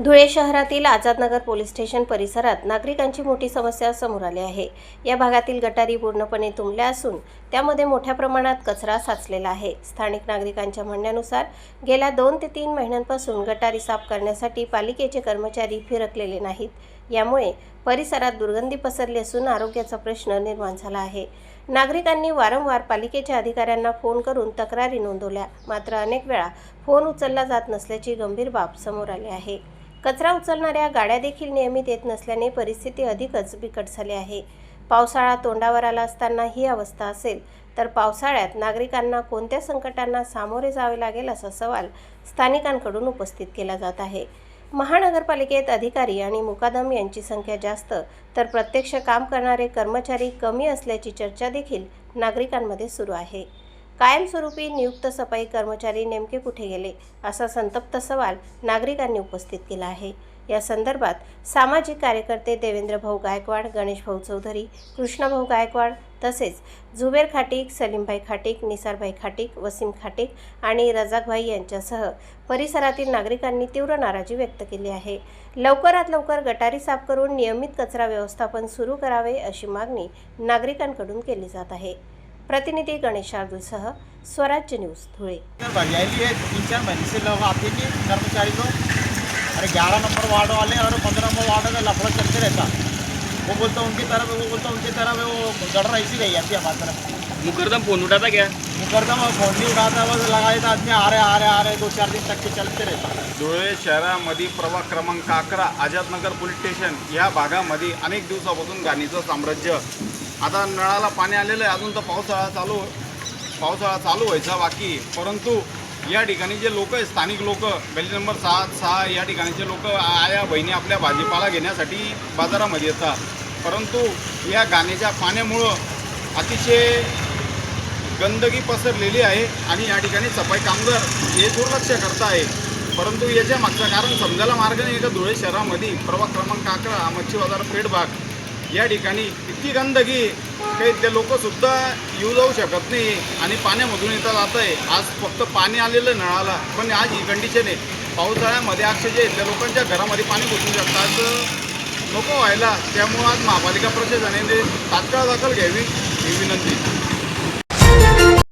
धुळे शहरातील Azad Nagar police station परिसरात नागरिकांची मोठी समस्या समोर आली आहे। या भागातील गटारी पूर्णपणे तुंबल्या असून त्यामध्ये मोठ्या प्रमाणात कचरा साचलेला आहे। स्थानिक नागरिकांच्या म्हणण्यानुसार गेल्या 2 ते 3 महिन्यांपासून गटारी साफ करण्यासाठी पालिकेचे कर्मचारी फिरकलेले नाहीत। यामुळे परिसरात दुर्गंधी पसरली असून आरोग्याचा प्रश्न निर्माण झाला आहे। नागरिकांनी वारंवार पालिकेच्या अधिकाऱ्यांना फोन करून तक्रारी नोंदवल्या, मात्र अनेक वेळा फोन उचलला जात नसल्याची गंभीर बाब समोर आली आहे। कचरा उचलणाऱ्या गाड्या देखील नियमित येत नसल्याने परिस्थिती अधिकच बिकट झाली आहे। पावसाळा तोंडावर आला असताना ही अवस्था असेल तर पावसाळ्यात नागरिकांना कोणत्या संकटांना सामोरे जावे लागेल असा सवाल स्थानिकांकडून उपस्थित केला जात आहे। महानगरपालिकेत अधिकारी आणि मुकादम यांची संख्या जास्त तर प्रत्यक्ष काम करणारे कर्मचारी कमी असल्याची चर्चा देखील नागरिकांमध्ये सुरू आहे। कायमस्वरूपी नियुक्त सफाई कर्मचारी नेमके कुठे गेले असा संतप्त सवाल नागरिकांनी उपस्थित केला आहे। या संदर्भात सामाजिक कार्यकर्ते देवेंद्र भाऊ गायकवाड, गणेश भाऊ चौधरी, कृष्ण भाऊ गायकवाड तसेच जुबेर खाटीक, सलीमभाई खाटीक, निसारभाई खाटीक, वसीम खाटीक आणि रजाकभाई यांच्यासह परिसरातील नागरिकांनी तीव्र नाराजी व्यक्त केली आहे। लवकरात लवकर गटारी साफ करून नियमित कचरा व्यवस्थापन सुरू करावे अशी मागणी नागरिकांकडून केली जात आहे। प्रतिनिधि गणेश शार्दूलसह स्वराज्य न्यूज़ धुळे। 3-4 महीने से लोग आते नहीं कर्मचारी लोग, अरे 11 नंबर वार्ड वाले और 15 नंबर वार्ड का लफड़ा चलते रहता। वो बोलता उनकी तरफ है, वो बोलता उनकी तरफ है, वो गटर ऐसी गई जाती है हमारी तरफ। मुकरदम फोन उठाता क्या? मुकरदम फोन नहीं उठाता, बस लगा देता आदमी आ रहे 2-4 दिन तक के चलते रहता। धुळे शहरामध्ये प्रभाग क्रमांक 11 आझादनगर पोलीस स्टेशन या भागामध्ये अनेक दिवसापासून घाणीचं साम्राज्य। आता नळाला पाणी आलेलं आहे, अजून तर पावसाळा चालू व्हायचा बाकी, परंतु या ठिकाणी जे लोक आहे, स्थानिक लोक, गल्ली नंबर 7-6 या ठिकाणचे लोक आया बहिणी आपल्या भाजीपाला घेण्यासाठी बाजारामध्ये येतात, परंतु या घाणीच्या पाण्यामुळं अतिशय गंदगी पसरलेली आहे आणि या ठिकाणी सफाई कामगार हे दुर्लक्ष करत आहे। परंतु याच्या मागचं कारण समजायला मार्ग नाही का धुळे शहरामध्ये प्रभाग क्रमांक 11 मच्छी बाजार पेठ भाग या ठिकाणी इतकी गंदगी काही ते लोकसुद्धा येऊ जाऊ शकत नाही आणि पाण्यामधून येता जात आहे। आज फक्त पाणी आलेलं नळाला, पण आज ही कंडिशन आहे। पावसाळ्यामध्ये अक्षरशः त्या लोकांच्या घरामध्ये पाणी घुसून शकतात, नको व्हायला। त्यामुळे आज महापालिका प्रशासनाने तात्काळ दखल घ्यावी ही विनंती।